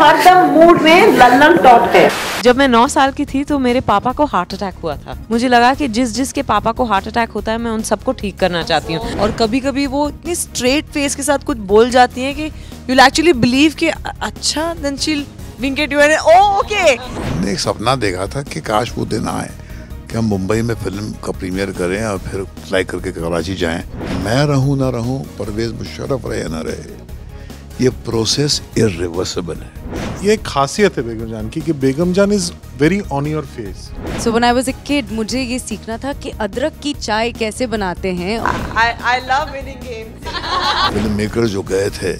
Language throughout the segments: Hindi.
हरदम मूड में लल्लन टॉप है। जब मैं 9 साल की थी तो मेरे पापा को हार्ट अटैक हुआ था। मुझे लगा कि जिसके पापा को हार्ट अटैक होता है मैं उन सबको ठीक करना चाहती हूँ। और कभी कभी वो इतनी स्ट्रेट फेस के साथ कुछ बोल जाती हैं कि यू विल एक्चुअली बिलीव कि अच्छा then she will wink at you and okay. हमने एक सपना देखा था कि काश वो दिन आए कि हम मुंबई में फिल्म का प्रीमियर करें और फिर फ्लाई करके कराची जाएं। मैं रहूं ना रहूं, परवेज मुशर्रफ रहे ना रहे, ये प्रोसेस इरिवर्सिबल है। ये एक खासियत है बेगम जान की कि बेगम जान is very on your face. So when I was a kid, मुझे ये सीखना था कि अदरक की चाय कैसे बनाते हैं। I love winning games. Film maker जो गए थे,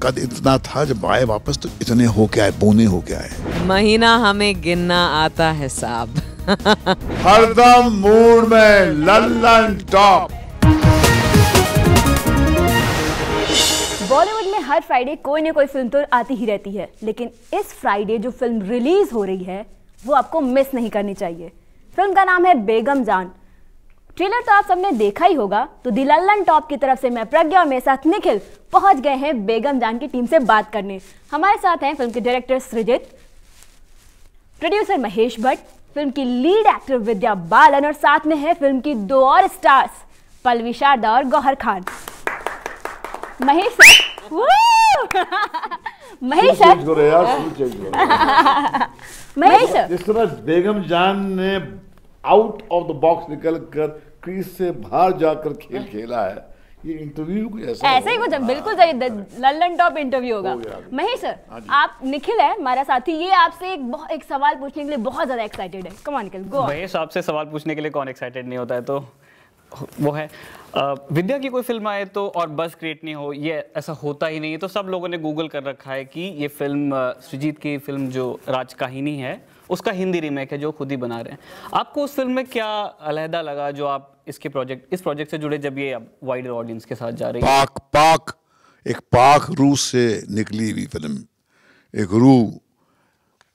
कद इतना था, जब आए वापस तो इतने हो के आए, पौने हो के आए। महीना हमें गिनना आता है साहब। हरदम मूड में लल्लन टॉप। बॉलीवुड में हर फ्राइडे कोई ना कोई फिल्म तो आती ही रहती है, लेकिन इस फ्राइडे जो फिल्म रिलीज हो रही है वो आपको मिस नहीं करनी चाहिए। फिल्म का नाम है बेगम जान। ट्रेलर तो आप सबने देखा ही होगा। तो दी लल्लन टॉप की तरफ से मैं प्रज्ञा और मेरे साथ निखिल पहुंच गए हैं बेगम जान की टीम से बात करने। हमारे साथ हैं फिल्म के डायरेक्टर सृजित, प्रोड्यूसर महेश भट्ट, फिल्म की लीड एक्टर विद्या बालन और साथ में है फिल्म की 2 और स्टार्स पल्लवी शारदा और Gauhar Khan. Mahesh sir, Mahesh sir, Mahesh sir, जिस तरह बेगम जान ने आउट ऑफ द बॉक्स निकल कर क्रीज से बाहर जाकर खेल खेला है, ये इंटरव्यू को ऐसा ही कुछ बिल्कुल सही लल्लन टॉप इंटरव्यू होगा। महेश सर, आप निखिल है हमारा साथी, ये आपसे एक सवाल पूछने के लिए बहुत ज्यादा एक्साइटेड है। कम ऑन निखिल, गो। महेश, आपसे सवाल पूछने के लिए कौन एक्साइटेड नहीं होता है, तो वो है विद्या की कोई फिल्म आए तो और बस क्रिएट नहीं हो, ये ऐसा होता ही नहीं है। तो सब लोगों ने गूगल कर रखा है कि ये फिल्म सृजित की फिल्म जो राजकाहिनी है उसका हिंदी रीमेक है जो खुद ही बना रहे हैं। आपको उस फिल्म में क्या अलहदा लगा जो आप इस प्रोजेक्ट से जुड़े जब ये वाइडर ऑडियंस के साथ जा रही है? एक पाक रूह से निकली हुई फिल्म, एक रूह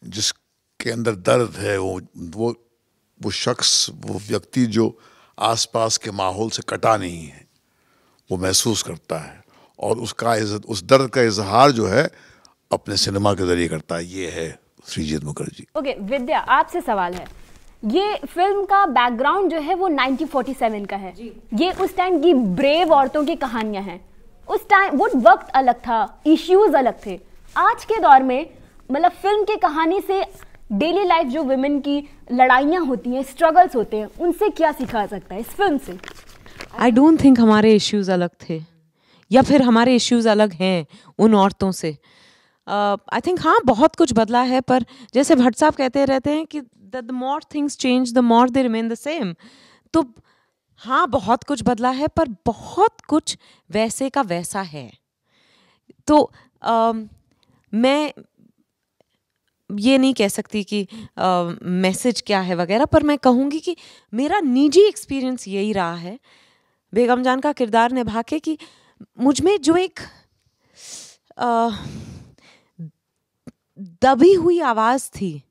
जिसके अंदर दर्द है, वो शख्स, वो व्यक्ति जो आसपास के माहौल से कटा नहीं है, वो महसूस करता है और उस दर्द का इजहार जो है अपने सिनेमा के जरिए करता है। ये है सृजित मुखर्जी। ओके, विद्या, आपसे सवाल है, ये फिल्म का बैकग्राउंड जो है वो 1947 का है। ये उस टाइम की ब्रेव औरतों की कहानियां हैं। उस टाइम वो वक्त अलग था, इश्यूज अलग थे। आज के दौर में मतलब फिल्म की कहानी से डेली लाइफ जो विमेन की लड़ाइयाँ होती हैं, स्ट्रगल्स होते हैं, उनसे क्या सीखा सकता है इस फिल्म से? आई डोंट थिंक हमारे इश्यूज अलग थे या फिर हमारे इश्यूज अलग हैं उन औरतों से। आई थिंक हाँ, बहुत कुछ बदला है, पर जैसे भट्ट साहब कहते रहते हैं कि the more things change the more they remain the same. तो हाँ, बहुत कुछ बदला है, पर बहुत कुछ वैसे का वैसा है। तो मैं ये नहीं कह सकती कि मैसेज क्या है वगैरह, पर मैं कहूँगी कि मेरा निजी एक्सपीरियंस यही रहा है बेगम जान का किरदार निभा के कि मुझ में जो एक दबी हुई आवाज़ थी,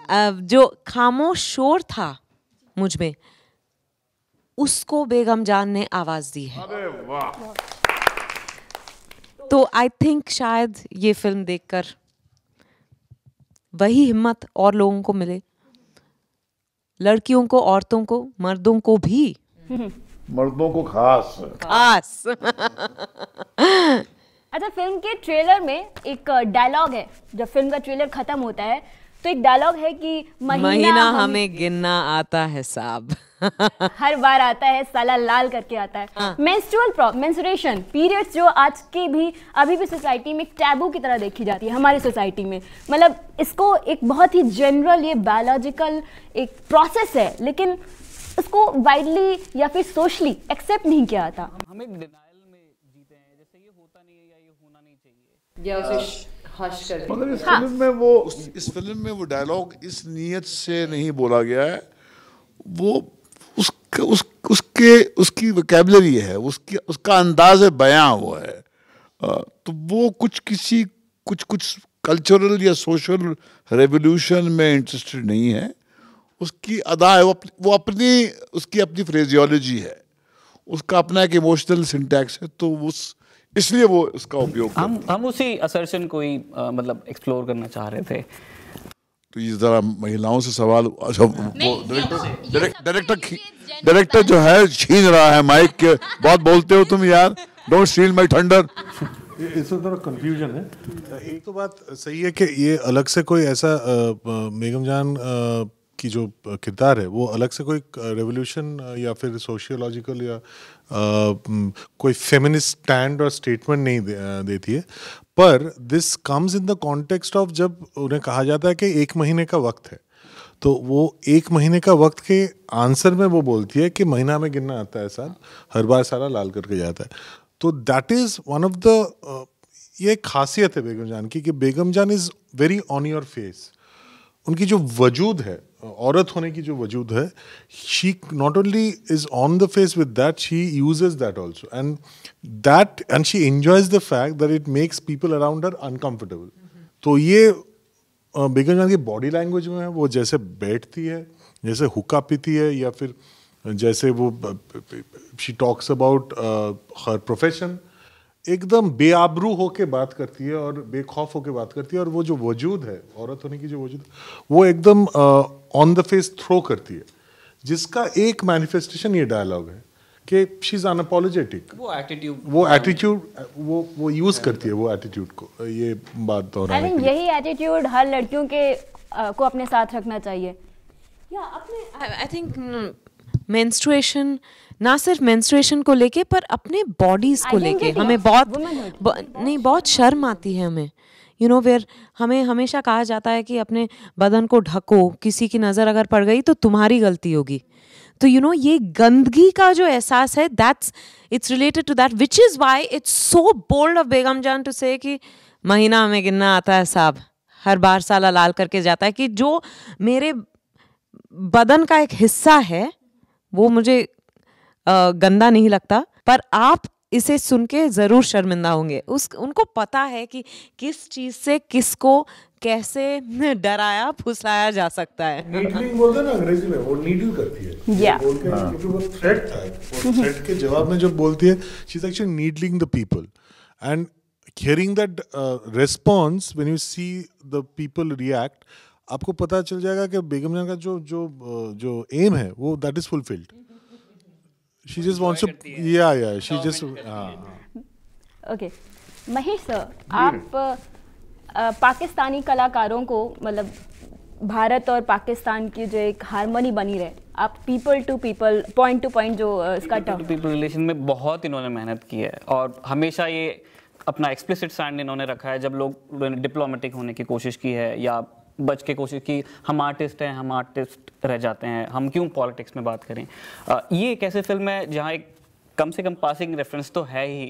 जो खामोश शोर था मुझ में, उसको बेगम जान ने आवाज़ दी है। अरे वाह! तो आई थिंक शायद ये फिल्म देखकर वही हिम्मत और लोगों को मिले, लड़कियों को, औरतों को, मर्दों को भी, मर्दों को खास। अच्छा, फिल्म के ट्रेलर में एक डायलॉग है। जब फिल्म का ट्रेलर खत्म होता है तो एक डायलॉग है कि महीना हमें गिनना आता है साहब। हर बार आता है, साला लाल करके आता है। मेंस्ट्रुएशन पीरियड्स जो आज के भी अभी भी सोसाइटी में टैबू की तरह देखी जाती है हमारी सोसाइटी में। मतलब इसको एक बहुत ही जनरल, ये बायोलॉजिकल एक प्रोसेस है, लेकिन उसको वाइडली या फिर सोशली एक्सेप्ट नहीं किया जाता। हम एक डिनायल में जीते हैं, जैसे ये होता नहीं है या ये होना नहीं चाहिए, या उसे हश कर दिया। मगर इस फिल्म में वो डायलॉग इस नीयत से नहीं बोला गया है, वो उसकी वोकैबुलरी है, उसका अंदाज़ बयां वो है। तो वो कुछ कल्चरल या सोशल रेवोल्यूशन में इंटरेस्टेड नहीं है। उसकी अदा है, वो उसकी अपनी फ्रेजियोलॉजी है, उसका अपना एक इमोशनल सिंटैक्स है। तो इसलिए वो इसका उपयोग हम उसी असर्शन को ही मतलब एक्सप्लोर करना चाह रहे थे। तो ये जरा महिलाओं से सवाल, अच्छा वो डायरेक्टर जो है छीन रहा है माइक के, बहुत बोलते हो तुम यार, डोंट स्टील माय थंडर। इसमें थोड़ा कंफ्यूजन है। एक तो बात सही है कि ये अलग से कोई ऐसा बेगम जान की जो किरदार है वो अलग से कोई रेवोल्यूशन या फिर सोशियोलॉजिकल या कोई फेमिनिस्ट स्टैंड और स्टेटमेंट नहीं देती है, पर this comes in the context of जब उन्हें कहा जाता है कि 1 महीने का वक्त है, तो वो 1 महीने का वक्त के आंसर में वो बोलती है कि महीना में गिनना आता है साल, हर बार सारा लाल करके जाता है। तो that is one of the, ये एक खासियत है बेगम जान की कि बेगम जान is very on your face. उनकी जो वजूद है, औरत होने की जो वजूद है, she not only is on the face with that, she uses that also, and she enjoys the fact that it makes people around her uncomfortable. तो ये बेगम जान की बॉडी लैंग्वेज में है, वो जैसे बैठती है, जैसे हुक्का पीती है, या फिर जैसे वो she talks about her profession, एकदम बेआबरू होके बात करती है और बेखौफ होके बात करती है, और वो जो वजूद है, औरत होने की जो वजूद, वो एकदम ऑन द फेस थ्रो करती है, जिसका एक मैनिफेस्टेशन ये डायलॉग है कि शी इज अनअपोलोजेटिक। वो एटीट्यूड वो यूज करती है, वो एटीट्यूड को, ये बात दोहराने के लिए। यही एटीट्यूड हर लड़कियों के को अपने साथ रखना चाहिए। या अपने, आई थिंक मेंस्ट्रुएशन, ना सिर्फ मेंस्ट्रुएशन को लेके पर अपने बॉडीज को लेके हमें बहुत शर्म आती है हमें, यू नो, वेयर हमें हमेशा कहा जाता है कि अपने बदन को ढको, किसी की नज़र अगर पड़ गई तो तुम्हारी गलती होगी। तो यू नो, ये गंदगी का जो एहसास है, that's it's related to that, which is why it's so bold of Begum Jaan to से कि महीना हमें गिनना आता है साहब, हर बार साला लाल करके जाता है, कि जो मेरे बदन का एक हिस्सा है वो मुझे गंदा नहीं लगता, पर आप इसे सुन के जरूर शर्मिंदा होंगे। उनको पता है कि किस चीज से किसको कैसे डराया फुसलाया जा सकता है। नीडलिंग बोलते हैं ना अंग्रेजी में, वो नीडल करती है, बोल के, क्योंकि वो थ्रेट था, वो थ्रेट के जवाब में जब बोलती है, she is actually needling the people, and hearing that response, when you see the people react, आपको पता चल जाएगा कि बेगम जान का जो एम है वो that is fulfilled. She just wants to, yeah, she just, Okay, Mahesh sir, आप पाकिस्तानी कलाकारों को, मतलब भारत और पाकिस्तान की जो एक हारमोनी बनी रहे, आप people to people, point to point जो इसका टर्म पीपल रिलेशन में बहुत इन्होंने मेहनत की है, और हमेशा ये अपना एक्सप्लिसिट स्टैंड इन्होंने रखा है जब लोग डिप्लोमेटिक होने की कोशिश की है या बच के कोशिश की, हम आर्टिस्ट हैं, हम आर्टिस्ट रह जाते हैं, हम क्यों पॉलिटिक्स में बात करें। ये एक ऐसे फिल्म है जहाँ एक कम से कम पासिंग रेफरेंस तो है ही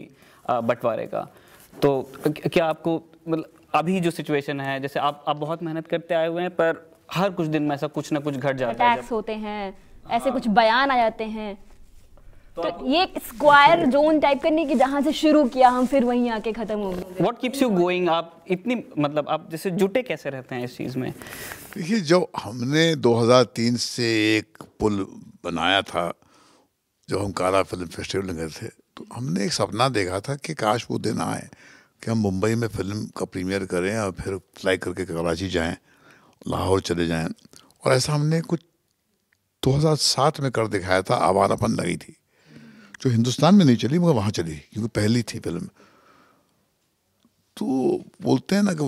बंटवारे का। तो क्या आपको, मतलब अभी जो सिचुएशन है, जैसे आप बहुत मेहनत करते आए हुए हैं, पर हर कुछ दिन में ऐसा कुछ ना कुछ घट जाता है, अटैक्स होते हैं, ऐसे कुछ बयान आ जाते हैं, तो ये स्क्वायर जोन टाइप करने की, जहां से शुरू किया हम फिर वहीं आके खत्म हो गए। व्हाट कीप्स यू गोइंग, आप इतनी, मतलब आप जैसे जुटे कैसे रहते हैं इस चीज में? देखिए, जब हमने 2003 से एक पुल बनाया था, जब हम कारा फिल्म फेस्टिवल में गए थे, तो हमने एक सपना देखा था कि काश वो दिन आए कि हम मुंबई में फिल्म का प्रीमियर करें और फिर फ्लाई करके कराची जाएं, लाहौर चले जाएं, और ऐसा हमने कुछ 2007 में कर दिखाया था। आवारापन लगी थी, जो हिंदुस्तान में नहीं चली मगर वहाँ चली, क्योंकि पहली थी फिल्म। तो बोलते हैं ना कि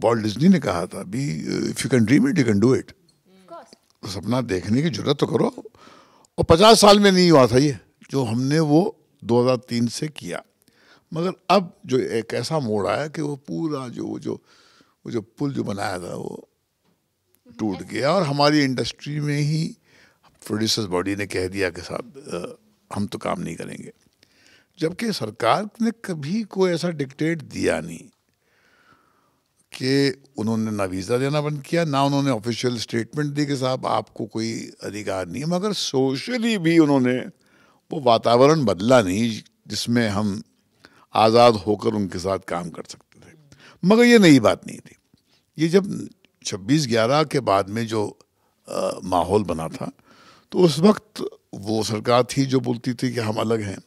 वॉल्ट डिज्नी ने कहा था, be if you can dream it you can do it. तो सपना देखने की जरूरत तो करो, और 50 साल में नहीं हुआ था ये जो हमने वो 2003 से किया। मगर अब जो एक ऐसा मोड़ आया कि वो पूरा जो पुल जो बनाया था वो टूट गया, और हमारी इंडस्ट्री में ही प्रोड्यूसर्स बॉडी ने कह दिया कि साहब हम तो काम नहीं करेंगे, जबकि सरकार ने कभी कोई ऐसा डिक्टेट दिया नहीं कि उन्होंने ना वीज़ा देना बंद किया, ना उन्होंने ऑफिशियल स्टेटमेंट दी कि साहब आपको कोई अधिकार नहीं है, मगर सोशली भी उन्होंने वो वातावरण बदला नहीं जिसमें हम आज़ाद होकर उनके साथ काम कर सकते थे। मगर ये नई बात नहीं थी, ये जब 26/11 के बाद में जो माहौल बना था, तो उस वक्त वो सरकार थी जो बोलती थी कि हम अलग हैं,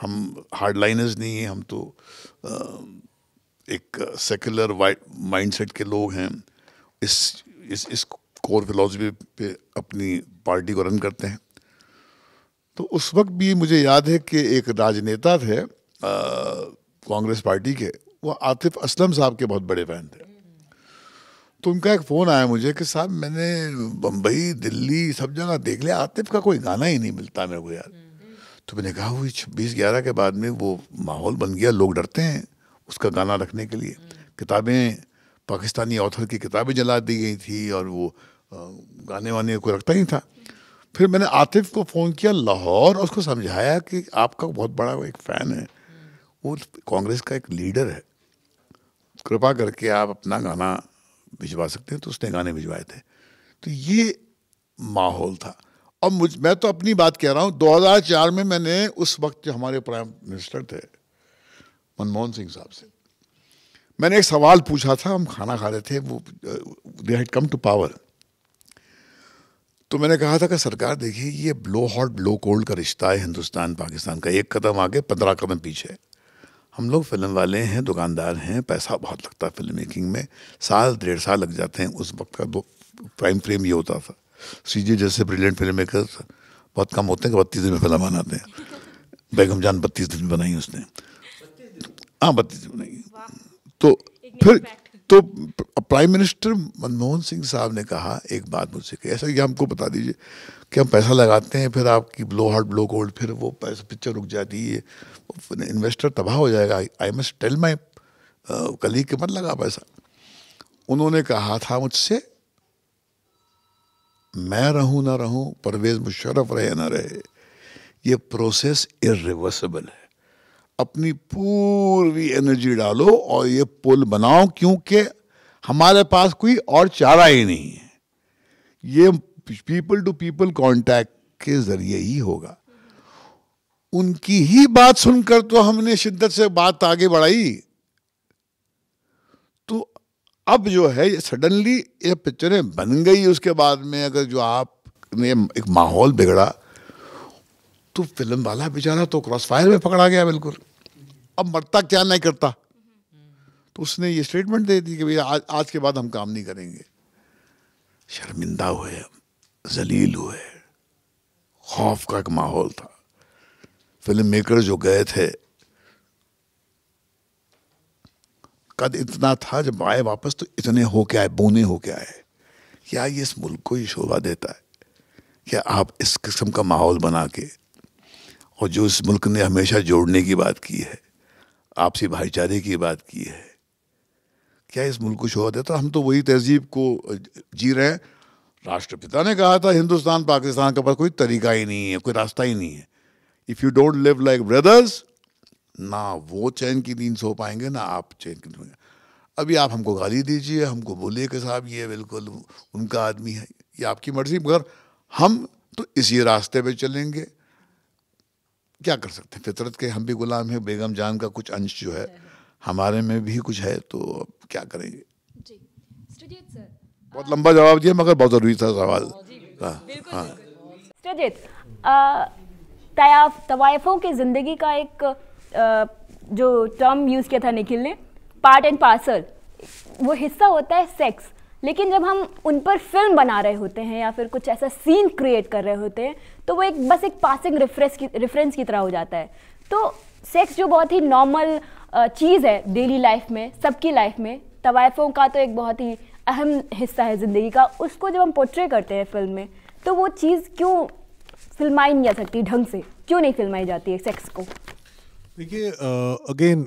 हम हार्डलाइनर्स नहीं हैं, हम तो एक सेकुलर माइंडसेट के लोग हैं, इस कोर फिलॉसफी पे अपनी पार्टी को रन करते हैं। तो उस वक्त भी मुझे याद है कि एक राजनेता थे कांग्रेस पार्टी के, वो आतिफ असलम साहब के बहुत बड़े फैन थे। तो उनका एक फ़ोन आया मुझे कि साहब मैंने बम्बई दिल्ली सब जगह देख लिया, आतिफ का कोई गाना ही नहीं मिलता मेरे को यार। तो मैंने कहा वही 26/11 के बाद में वो माहौल बन गया, लोग डरते हैं उसका गाना रखने के लिए। किताबें, पाकिस्तानी ऑथर की किताबें जला दी गई थी और वो गाने वाने कोई रखता ही था। फिर मैंने आतिफ को फ़ोन किया लाहौर और उसको समझाया कि आपका बहुत बड़ा एक फ़ैन है, वो कांग्रेस का एक लीडर है, कृपा करके आप अपना गाना भिजवा सकते हैं। तो उसने गाने भिजवाए थे। तो ये माहौल था। और मैं तो अपनी बात कह रहा हूँ, 2004 में मैंने उस वक्त जो हमारे प्राइम मिनिस्टर थे मनमोहन सिंह साहब से मैंने एक सवाल पूछा था। हम खाना खा रहे थे, वो they had come to power. तो मैंने कहा था कि सरकार देखिए, ये ब्लो हॉट ब्लो कोल्ड का रिश्ता है हिंदुस्तान पाकिस्तान का, 1 कदम आगे 15 कदम पीछे। हम लोग फिल्म वाले हैं, दुकानदार हैं, पैसा बहुत लगता है फिल्म मेकिंग में, 1.5 साल लग जाते हैं। उस वक्त का टाइम फ्रेम ये होता था। सीजे जैसे ब्रिलियंट फिल्म मेकर बहुत कम होते हैं कि 32 दिन में फिल्म बनाते हैं। बेगम जान 32 दिन में बनाई उसने, हाँ 32 दिन बनाई। तो फिर तो प्राइम मिनिस्टर मनमोहन सिंह साहब ने कहा एक बात मुझसे कि ऐसा कि हमको बता दीजिए कि हम पैसा लगाते हैं, फिर आपकी ब्लो हॉट ब्लो कोल्ड, फिर वो पैसा पिक्चर रुक जाती है, इन्वेस्टर तबाह हो जाएगा। I must tell my colleague के मत लगा पैसा। उन्होंने कहा था मुझसे, मैं रहूं ना रहूं, परवेज मुशर्रफ रहे ना रहे, ये प्रोसेस इरिवर्सिबल है। अपनी पूरी एनर्जी डालो और ये पुल बनाओ, क्योंकि हमारे पास कोई और चारा ही नहीं है। ये पीपल टू पीपल कांटेक्ट के जरिए ही होगा। उनकी ही बात सुनकर तो हमने शिद्दत से बात आगे बढ़ाई। तो अब जो है सडनली ये पिक्चरें बन गई, उसके बाद में अगर जो आपने एक माहौल बिगड़ा तो फिल्म वाला बेचारा तो क्रॉस फायर में पकड़ा गया बिल्कुल। अब मरता क्या नहीं करता। तो उसने ये स्टेटमेंट दे दी कि भैया आज के बाद हम काम नहीं करेंगे। शर्मिंदा हुए, जलील हुए, खौफ का एक माहौल था। फिल्म मेकर जो गए थे, कद इतना था, जब आए वापस तो इतने होके आए, बोने होके आए। क्या ये इस मुल्क को ही शोभा देता है? क्या आप इस किस्म का माहौल बना के, और जो इस मुल्क ने हमेशा जोड़ने की बात की है, आपसी भाईचारे की बात की है, क्या इस मुल्क को शोभा देता? हम तो वही तहजीब को जी रहे हैं। राष्ट्रपिता ने कहा था हिंदुस्तान पाकिस्तान का पास कोई तरीका ही नहीं है, कोई रास्ता ही नहीं है। If you don't live like brothers, ना वो चैन की नींद सो पाएंगे, ना आप चैन की नींद। अभी आप हमको गाली दीजिए, हमको बोलिए कि साहब ये बिल्कुल उनका आदमी है, ये आपकी मर्जी, मगर हम तो इसी रास्ते पे चलेंगे। क्या कर सकते हैं, फितरत के हम भी गुलाम हैं। बेगम जान का कुछ अंश जो है हमारे में भी कुछ है, तो अब क्या करेंगे। जी सृजित सर, बहुत लंबा जवाब दिया मगर बहुत ज़रूरी था सवाल। हाँ सृजित, तवायफों की ज़िंदगी का एक जो टर्म यूज़ किया था निखिल ने, पार्ट एंड पार्सल, वो हिस्सा होता है सेक्स। लेकिन जब हम उन पर फिल्म बना रहे होते हैं या फिर कुछ ऐसा सीन क्रिएट कर रहे होते हैं, तो वो बस एक पासिंग रेफरेंस की तरह हो जाता है। तो सेक्स जो बहुत ही नॉर्मल चीज़ है डेली लाइफ में, सबकी लाइफ में, तवायफों का तो एक बहुत ही अहम हिस्सा है ज़िंदगी का। उसको जब हम पोर्ट्रे करते हैं फिल्म में, तो वो चीज़ क्यों फिल्माई नहीं जा सकती ढंग से, क्यों नहीं फिल्माई जाती है सेक्स को? देखिए, अगेन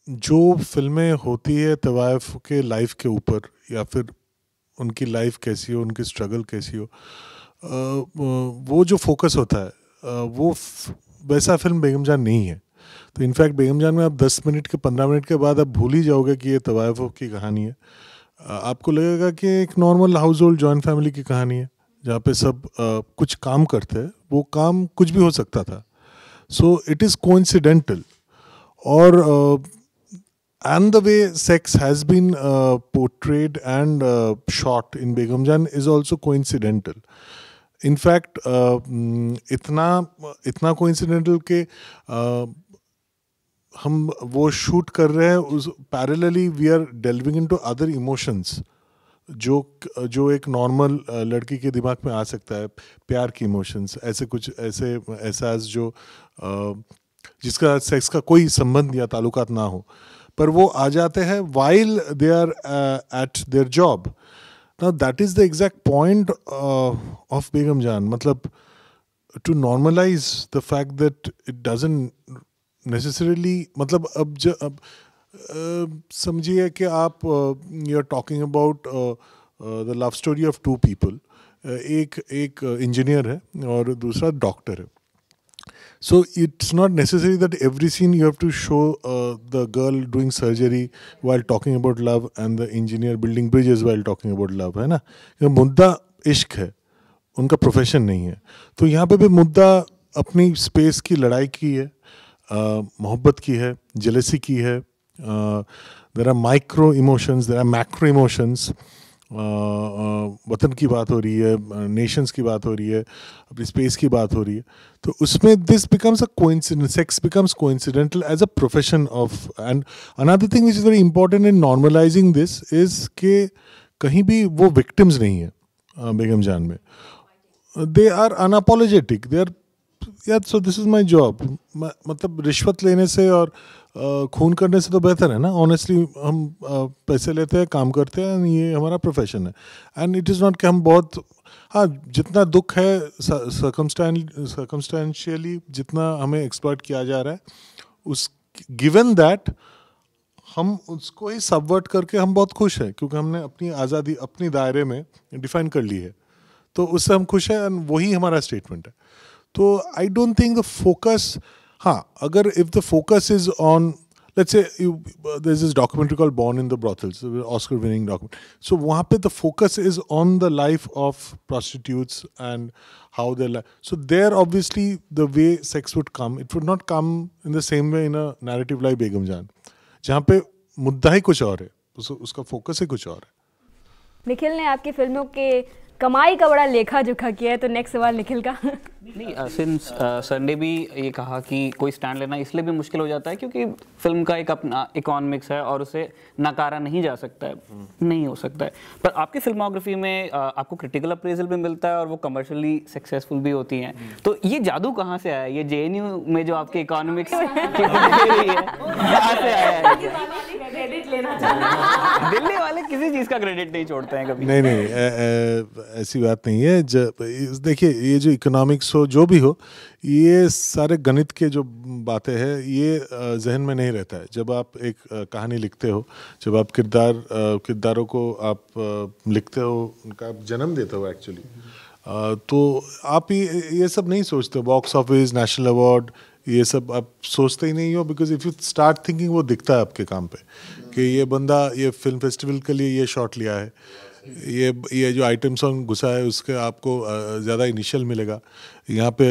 जो फिल्में होती है तवायफ के लाइफ के ऊपर, या फिर उनकी लाइफ कैसी हो, उनकी स्ट्रगल कैसी हो, वो जो फोकस होता है वो वैसा फिल्म बेगम जान नहीं है। तो इनफैक्ट बेगम जान में आप 10 मिनट के 15 मिनट के बाद आप भूल ही जाओगे कि ये तवायफों की कहानी है। आपको लगेगा कि एक normal house hold joint family की कहानी है, जहाँ पे सब कुछ काम करते हैं, वो काम कुछ भी हो सकता था। So it is coincidental. और and the way sex has been portrayed and shot in Begum Jaan is also coincidental. In fact, इतना coincidental के हम वो शूट कर रहे हैं, उस parallelly we are delving into other emotions जो एक नॉर्मल लड़की के दिमाग में आ सकता है, प्यार की इमोशंस, ऐसे कुछ ऐसे एहसास जो जिसका सेक्स का कोई संबंध या ताल्लुकात ना हो, पर वो आ जाते हैं while they are at their job. Now that is the exact point of Begum Jaan. मतलब to normalize the fact that it doesn't necessarily, मतलब अब समझिए कि आप you are talking about the love story of two people. एक इंजीनियर है और दूसरा डॉक्टर है. So it's not necessary that every scene you have to show the girl doing surgery while talking about love and the engineer building bridges while talking about love, है ना. ये मुद्दा इश्क है, उनका प्रोफेशन नहीं है. तो यहाँ पे भी मुद्दा अपनी स्पेस की लड़ाई की है, मोहब्बत की है, जेलसी की है. There are micro emotions, there are macro emotions. वतन की बात हो रही है, नेशंस की बात हो रही है, अपनी स्पेस की बात हो रही है. तो उसमें this becomes a coincidence, sex becomes coincidental as a profession of. And another thing which is very important in normalising this is के कहीं भी वो विक्टिम्स नहीं है बेगम जान में. They are unapologetic, they are यार so this is my job. मतलब रिश्वत लेने से और खून करने से तो बेहतर है ना. ऑनेस्टली हम पैसे लेते हैं, काम करते हैं, ये हमारा प्रोफेशन है. एंड इट इज़ नॉट कि हम बहुत, हाँ जितना दुख है सर्कमस्टेंशियली जितना हमें एक्सप्लॉइट किया जा रहा है, उस गिवन दैट हम उसको ही सबवर्ट करके हम बहुत खुश हैं, क्योंकि हमने अपनी आज़ादी अपनी दायरे में डिफाइन कर ली है. तो उससे हम खुश हैं एंड वही हमारा स्टेटमेंट है. तो I don't think the focus, हाँ अगर if the focus is on, let's say there's this documentary called Born in the Brothels, Oscar winning documentary. So वहाँ पे the focus is on the life of prostitutes and how their life. So there obviously the way sex would come, it would not come in the same way in a narrative like Begum Jaan, जहाँ पे मुद्दा ही कुछ और है, उसका फोकस ही कुछ और है. निखिल ने आपकी फिल्मों के कमाई का बड़ा लेखा जोखा किया है, तो नेक्स्ट सवाल निखिल का. नहीं, सिंस सर ने भी ये कहा कि कोई स्टैंड लेना इसलिए भी मुश्किल हो जाता है क्योंकि फिल्म का एक अपना इकोनॉमिक्स है और उसे नकारा नहीं जा सकता है, नहीं हो सकता है. पर आपकी फिल्मोग्राफी में आपको क्रिटिकल अप्रेजल भी मिलता है और वो कमर्शियली सक्सेसफुल भी होती हैं. तो ये जादू कहाँ से आया? ये JNU में जो आपके इकोनॉमिक्स की है कहाँ से आया है? दिल्ली वाले किसी चीज़ का क्रेडिट नहीं छोड़ते हैं कभी. नहीं ऐसी बात नहीं है. देखिए ये जो इकोनॉमिक्स हो जो भी हो, ये सारे गणित के जो बातें हैं ये जहन में नहीं रहता है. जब आप एक कहानी लिखते हो, जब आप किरदारों को आप लिखते हो, उनका आप जन्म देते हो एक्चुअली, तो आप ये सब नहीं सोचते. बॉक्स ऑफिस, नेशनल अवार्ड, ये सब आप सोचते ही नहीं हो. Because if you start thinking, वो दिखता है आपके काम पे कि ये बंदा ये फिल्म फेस्टिवल के लिए ये शॉट लिया है, ये जो आइटम सॉन्ग घुसा है उसके आपको ज़्यादा इनिशियल मिलेगा. यहाँ पे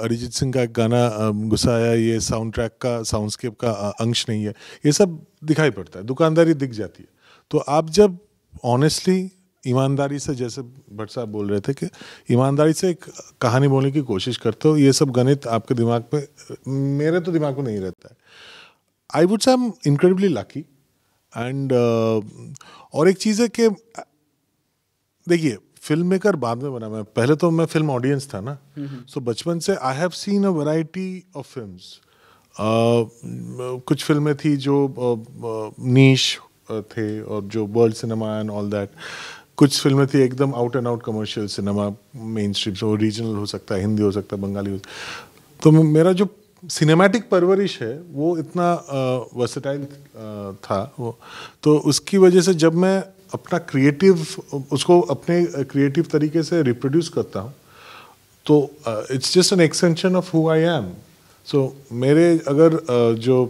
अरिजीत सिंह का एक गाना घुसा है, ये साउंड ट्रैक का साउंडस्केप का अंश नहीं है. ये सब दिखाई पड़ता है, दुकानदारी दिख जाती है. तो आप जब ऑनेस्टली ईमानदारी से, जैसे भट्ट साहब बोल रहे थे कि ईमानदारी से एक कहानी बोलने की कोशिश करते हो, ये सब गणित आपके दिमाग पे, मेरे तो दिमाग में नहीं रहता है. I would say I am incredibly lucky. And और एक चीज़ है कि देखिए फिल्म मेकर बाद में बना, मैं पहले तो मैं फिल्म ऑडियंस था ना. सो बचपन से I have seen a variety of films. कुछ फिल्में थी जो नीश थे और जो world cinema and all that. कुछ फिल्में थी एकदम out and out commercial cinema, main stream, so regional हो सकता है, हिंदी हो सकता है, बंगाली हो सकता है. तो मेरा जो सिनेमैटिक परवरिश है वो इतना वर्सेटाइल था वो. तो उसकी वजह से जब मैं अपना क्रिएटिव, उसको अपने क्रिएटिव तरीके से रिप्रोड्यूस करता हूँ, तो it's just an extension of who I am. So मेरे अगर जो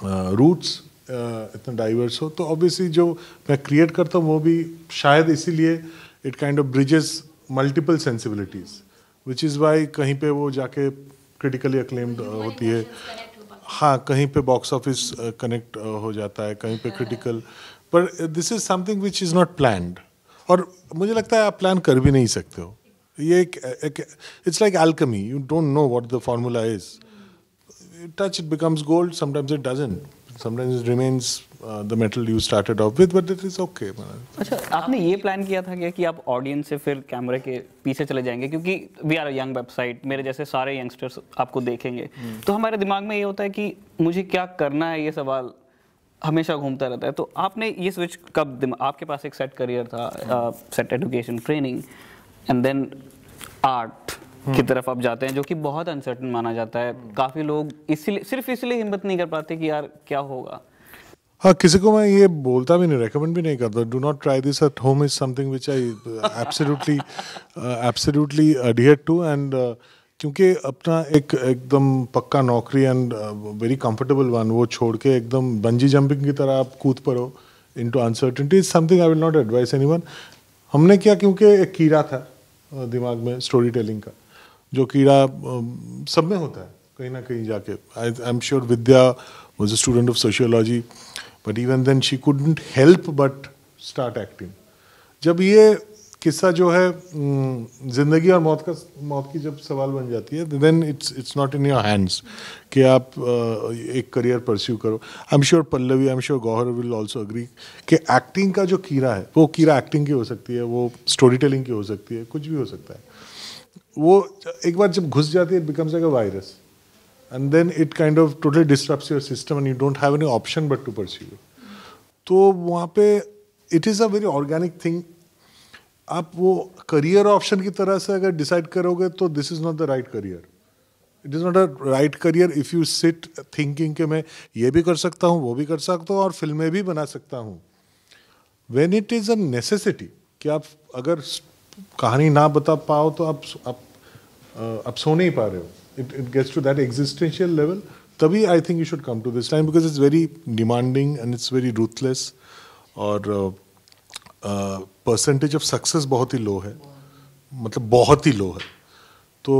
रूट्स इतना डाइवर्स हो, तो ऑब्वियसली जो मैं क्रिएट करता हूँ वो भी शायद इसीलिए it kind of bridges multiple sensibilities, which is Y कहीं पे वो जाके क्रिटिकली अक्लेम्ड होती है. हाँ, कहीं पे बॉक्स ऑफिस कनेक्ट हो जाता है, कहीं पे क्रिटिकल. पर this is something which is not planned. और मुझे लगता है आप प्लान कर भी नहीं सकते हो. ये एक it's like Alchemy, you don't know what the formula is. touch, it becomes gold. Sometimes it doesn't. Sometimes it remains the metal you started off with, but it is okay. अच्छा, आपने ये प्लान किया था क्या कि आप ऑडियंस से फिर कैमरे के पीछे चले जाएंगे, क्योंकि we are a young website, मेरे जैसे सारे यंगस्टर्स आपको देखेंगे, तो हमारे दिमाग में ये होता है कि मुझे क्या करना है, ये सवाल हमेशा घूमता रहता है। तो आपने ये स्विच कब, आपके पास एक सेट करियर था, set education training, and then art की तरफ आप जाते हैं, जो कि बहुत अनसर्टन माना जाता है। काफी लोग इसलिए, सिर्फ इसलिए हिम्मत नहीं कर पाते कि यार क्या होगा। हाँ, किसी को मैं ये बोलता भी नहीं, रेकमेंड भी नहीं करता। Do not try this at home is something which I absolutely adhere to. And क्योंकि अपना एक एकदम पक्का नौकरी एंड वेरी कंफर्टेबल वन, वो छोड़ के एकदम बंजी जंपिंग की तरह आप कूद पड़ो into uncertainty, is something I will not advice anyone. हमने क्या, क्योंकि एक कीड़ा था दिमाग में स्टोरी टेलिंग का, जो कीड़ा सब में होता है कहीं ना कहीं जाके। I am sure Vidya was a student of sociology, but even then she couldn't help but start acting. जब ये किस्सा जो है जिंदगी और मौत की जब सवाल बन जाती है, then it's not in your hands कि आप एक करियर परस्यू करो। I'm sure Pallavi, I'm sure Gauhar will also agree कि एक्टिंग का जो कीड़ा है, वो कीड़ा एक्टिंग की हो सकती है, वो स्टोरी टेलिंग की हो सकती है, कुछ भी हो सकता है। वो एक बार जब घुस जाती है, it becomes like a virus. And then it kind of totally disrupts your system and you don't have any option but to pursue it. तो वहाँ पे it is a very organic thing. आप वो career option की तरह से अगर decide करोगे तो this is not the right career. It is not a right career if you sit thinking कि मैं ये भी कर सकता हूँ, वो भी कर सकता हूँ और फिल्में भी बना सकता हूँ. When it is a necessity कि आप अगर कहानी ना बता पाओ तो आप सो नहीं पा रहे हो. It gets to that existential level. तभी I think you should come to this line because it's very demanding and it's very ruthless. और percentage of success बहुत ही low है, मतलब बहुत ही low है. तो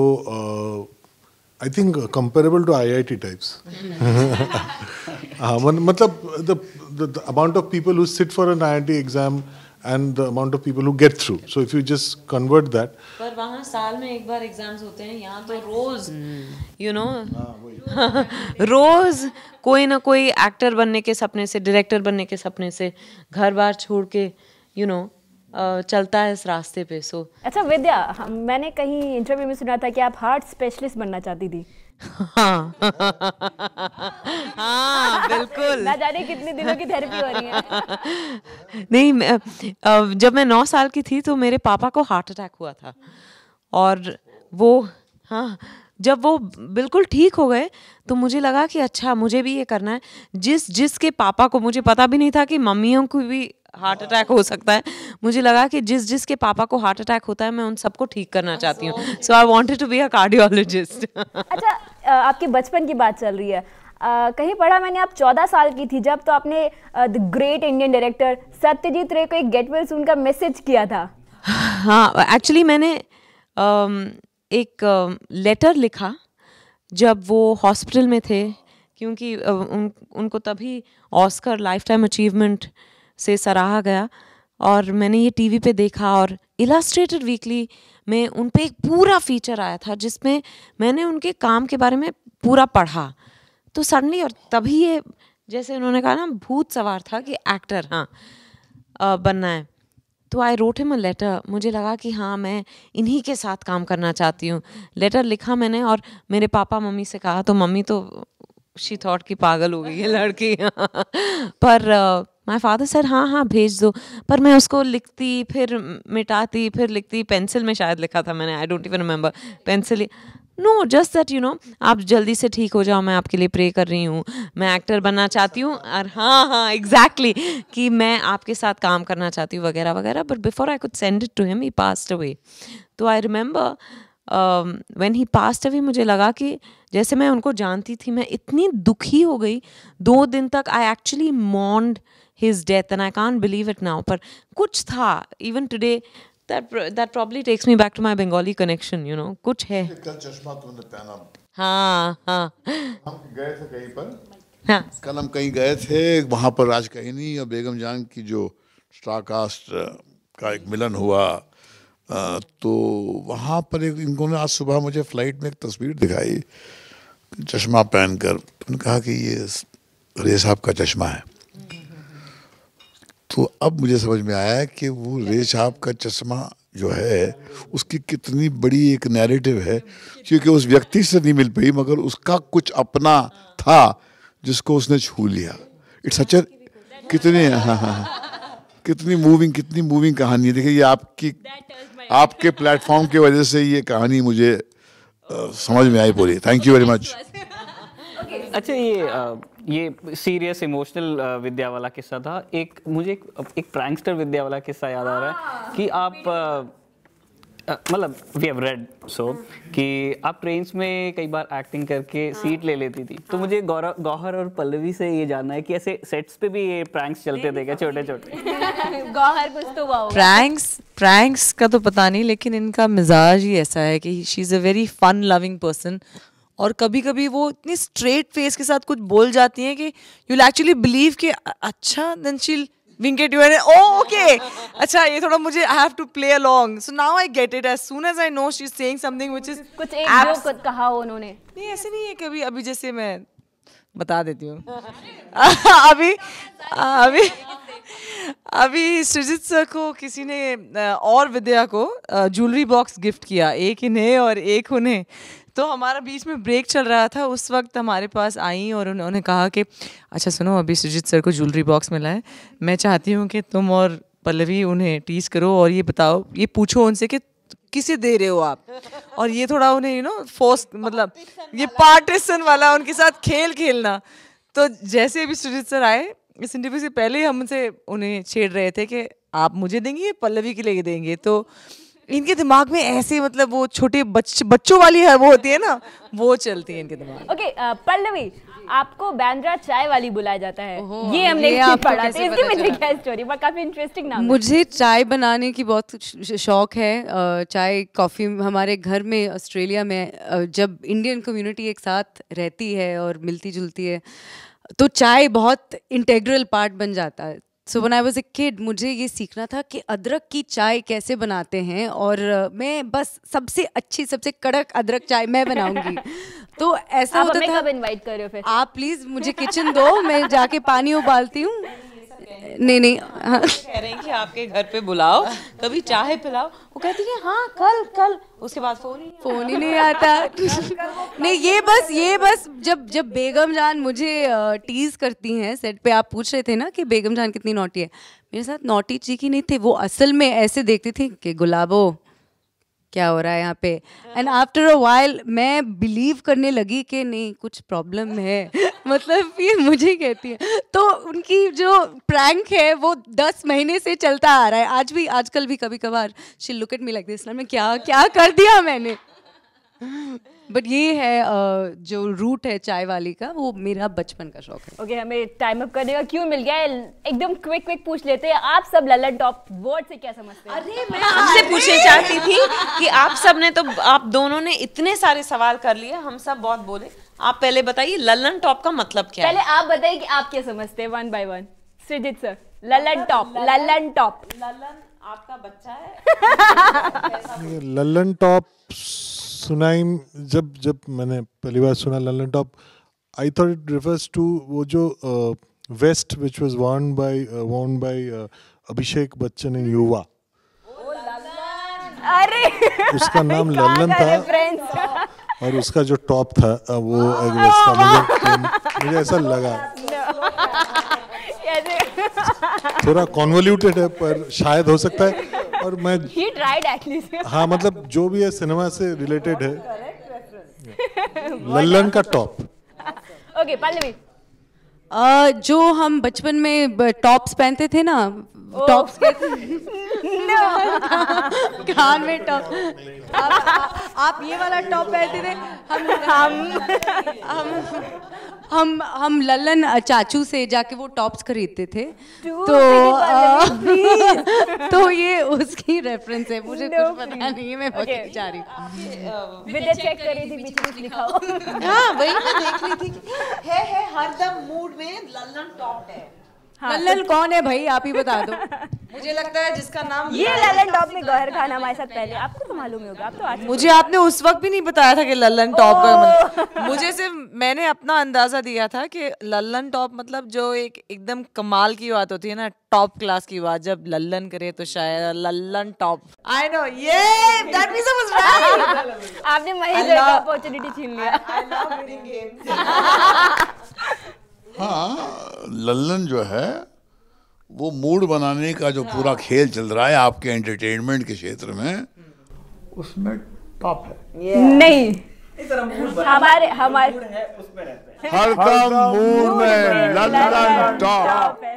I think comparable to IIT types. मतलब the amount of people who sit for an IIT exam and the amount of people who get through. So if you just convert that. पर वहाँ साल में एक बार एग्जाम्स होते हैं, यहाँ तो रोज you know रोज कोई ना कोई एक्टर बनने के सपने से, डायरेक्टर बनने के सपने से घर बार छोड़ के चलता है इस रास्ते पे. सो अच्छा विद्या, मैंने कहीं इंटरव्यू में सुना था कि आप हार्ट स्पेशलिस्ट बनना चाहती थी. हाँ हाँ बिल्कुल. ना जाने कितने दिनों की थेरेपी हो रही है. नहीं, जब मैं 9 साल की थी तो मेरे पापा को हार्ट अटैक हुआ था और वो जब वो बिल्कुल ठीक हो गए तो मुझे लगा कि अच्छा मुझे भी ये करना है. जिसके पापा को, मुझे पता भी नहीं था कि मम्मियों को भी हार्ट अटैक हो सकता है. मुझे लगा कि जिसके पापा को हार्ट अटैक होता है मैं उन सबको ठीक करना चाहती हूँ. So I wanted to be a cardiologist. अच्छा, आपके बचपन की बात चल रही है. कहीं पढ़ा मैंने आप 14 साल की थी जब तो आपने the great Indian director Satyajit रे को एक गेट वेल सून का मैसेज किया था. हाँ, एक्चुअली मैंने एक लेटर लिखा जब वो हॉस्पिटल में थे, क्योंकि उनको तभी ऑस्कर लाइफ टाइम अचीवमेंट से सराहा गया और मैंने ये टीवी पे देखा और इलस्ट्रेटेड वीकली में उन पे एक पूरा फीचर आया था जिसमें मैंने उनके काम के बारे में पूरा पढ़ा. तो सडनली और तभी ये, जैसे उन्होंने कहा ना, भूत सवार था कि एक्टर बनना है. तो I wrote him a letter. मुझे लगा कि हाँ मैं इन्हीं के साथ काम करना चाहती हूँ. लेटर लिखा मैंने और मेरे पापा मम्मी से कहा तो मम्मी तो शी थॉट कि पागल हो गई है लड़की. पर माय फादर सर हाँ भेज दो. पर मैं उसको लिखती फिर मिटाती फिर लिखती. पेंसिल में शायद लिखा था मैंने, I don't even remember. Pencil, know just that आप जल्दी से ठीक हो जाओ, मैं आपके लिए प्रे कर रही हूँ, मैं एक्टर बनना चाहती हूँ और हाँ एग्जैक्टली कि मैं आपके साथ काम करना चाहती हूँ वगैरह वगैरह. But before I could send it to him he passed away. तो I remember when he passed away मुझे लगा कि जैसे मैं उनको जानती थी, मैं इतनी दुखी हो गई 2 दिन तक. I actually mourned his death and I can't believe it now. पर कुछ था even today that probably takes me back to my Bengali connection, कुछ है. कल चश्मा तुमने पहना. हाँ. हम गए थे कहीं पर. हाँ. कल हम कहीं गए थे वहाँ पर राज कहनी और बेगम जान की जो स्टारकास्ट का एक मिलन हुआ. तो वहाँ पर इनको ने आज सुबह मुझे फ्लाइट में एक तस्वीर दिखाई चश्मा पहनकर, उन्होंने कहा कि ये रे साहब का चश्मा है। तो अब मुझे समझ में आया कि वो रे साहब का चश्मा जो है उसकी कितनी बड़ी एक नैरेटिव है, क्योंकि उस व्यक्ति से नहीं मिल पाई मगर उसका कुछ अपना था जिसको उसने छू लिया। इट्स सच कितनी कितनी मूविंग कहानी है। देखिए ये आपके प्लेटफॉर्म की वजह से ये कहानी मुझे समझ में आई पूरी। Thank you very much. अच्छा, ये सीरियस इमोशनल विद्या वाला किस्सा था। मुझे एक प्रैंकस्टर विद्या वाला किस्सा याद आ रहा है कि आप मतलब वी हैव रेड कि आप ट्रेन्स में कई बार एक्टिंग करके सीट ले लेती थी। तो मुझे गौहर और पल्लवी से ये जानना है कि ऐसे सेट्स पे भी ये प्रैंक्स चलते थे क्या, छोटे-छोटे? गौहर कुछ तो हुआ होगा। प्रैंक्स का तो पता नहीं, लेकिन इनका मिजाज ही ऐसा है कि she is a very fun loving person. और कभी कभी वो इतनी स्ट्रेट फेस के साथ कुछ बोल जाती हैं कि यू विल एक्चुअली बिलीव कि अच्छा, then she will wink at you and okay, अच्छा ये थोड़ा मुझे I have to play along, so now I get it as soon as I know she is saying something which is कुछ एक जो कहा हो उन्होंने। नहीं ऐसे नहीं है कभी। अभी जैसे मैं बता देती हूँ अभी सृजित सर को किसी ने और विद्या को ज्वेलरी बॉक्स गिफ्ट किया, एक इन्हें और एक उन्हें। तो हमारा बीच में ब्रेक चल रहा था, उस वक्त हमारे पास आई और उन्होंने कहा कि अच्छा सुनो, अभी सृजित सर को ज्वेलरी बॉक्स मिला है, मैं चाहती हूँ कि तुम और पल्लवी उन्हें टीज करो और ये बताओ, ये पूछो उनसे कि किसे दे रहे हो आप, और ये थोड़ा उन्हें यू नो फोर्स, मतलब ये पार्टीशन वाला उनके साथ खेल खेलना। तो जैसे अभी सृजित सर आए, इस इंटरव्यू से पहले हम उन्हें छेड़ रहे थे कि आप मुझे देंगे, पल्लवी के लिए देंगे। तो इनके दिमाग में ऐसे, मतलब वो छोटे बच्चों वाली है वो होती है ना, वो चलती है इनके दिमाग। ओके, पल्लवी, आपको बांद्रा चाय वाली बुलाया जाता है, ये हमने पढ़ा था। इसकी मुझे क्या स्टोरी, बट काफी इंटरेस्टिंग नाम है। मुझे चाय बनाने की बहुत शौक है। चाय कॉफ़ी हमारे घर में ऑस्ट्रेलिया में जब इंडियन कम्युनिटी एक साथ रहती है और मिलती जुलती है तो चाय बहुत इंटेग्रल पार्ट बन जाता है। So when I was a kid मुझे ये सीखना था कि अदरक की चाय कैसे बनाते हैं, और मैं बस सबसे अच्छी सबसे कड़क अदरक चाय मैं बनाऊंगी। तो ऐसा होता था। कब इनवाइट कर रहे हो फिर? आप प्लीज मुझे किचन दो, मैं जाके पानी उबालती हूँ। नहीं हाँ। कह रहे हैं कि आपके घर पे बुलाओ, कभी चाय पिलाओ। वो कहती है हाँ कल, उसके बाद फोन ही नहीं आता। नहीं ये बस जब बेगम जान मुझे टीज करती हैं सेट पे। आप पूछ रहे थे ना कि बेगम जान कितनी नॉटी है, मेरे साथ नॉटी चीकी नहीं थे, वो असल में ऐसे देखती थी कि गुलाबो क्या हो रहा है यहाँ पे। एंड आफ्टर अ व्हाइल मैं बिलीव करने लगी कि नहीं कुछ प्रॉब्लम है, मतलब ये मुझे कहती है। तो उनकी जो प्रैंक है वो 10 महीने से चलता आ रहा है, आजकल भी कभी कभार she look at me like this, मैं क्या कर दिया मैंने। बट ये है जो रूट है चाय वाली का, वो मेरा बचपन का शौक है। ओके, हमें टाइम अप करने का क्यों मिल गया है, एकदम क्विक पूछ लेते हैं। आप सब ललन टॉप वर्ड से क्या समझते हैं? अरे मैं आपसे पूछना चाहती थी कि आप सब ने तो, आप दोनों ने इतने सारे सवाल कर लिए, हम सब बहुत बोले, आप पहले बताइए ललन टॉप का मतलब क्या है? पहले आप बताइए कि आप क्या समझते हैं, 1 by 1। सृजित सर, ललन टॉप। ललन आपका बच्चा है। ललन टॉप सुनाई, जब मैंने पहली बार सुना Lallantop, I thought it refers to वो जो vest which was worn by Abhishek Bachchan in Yuva. अरे उसका नाम ललन था और उसका जो टॉप था वो मुझे ऐसा लगा। थोड़ा कॉन्वोल्यूटेड है पर शायद हो सकता है। और मैं He tried at least। हाँ, मतलब जो भी है सिनेमा से रिलेटेड है। लल्लन का टॉप। ओके, पल्लवी। जो हम बचपन में टॉप्स पहनते थे ना, टॉप्स कान में टॉप, आप ये वाला टॉप पहनते थे। हम लल्लन चाचू से जाके वो टॉप्स खरीदते थे। तो ये उसकी रेफरेंस है, मुझे कुछ पता नहीं है, मैं बता जा रही हूँ। विद्या चेक कर रही थी, बीच लिखा हो। हाँ वही मैं देख रही थी है हरदम मूड में ललन टॉप है। लल्लन कौन है भाई, आप ही बता दो। मुझे लगता है जिसका नाम ये ललन टॉप में गौहर खान हमारे साथ पहले, आपको तो मालूम ही होगा, आप तो आज मुझे आपने उस वक्त भी नहीं बताया था कि लल्लन टॉप का मतलब, मुझे सिर्फ मैंने अपना अंदाजा दिया था कि लल्लन टॉप मतलब जो एक एकदम कमाल की बात होती है ना, टॉप क्लास की बात, जब लल्लन करे तो शायद लल्लन टॉप। आई नो, ये that means I was right. आपने महेश का अपॉर्चुनिटी छीन लिया। I love winning games. हाँ, लल्लन जो है वो मूड बनाने का जो पूरा खेल चल रहा है आपके एंटरटेनमेंट के क्षेत्र में, उसमें टॉप है। नहीं, हमारे हर काम मूड में लल्लन टॉप है।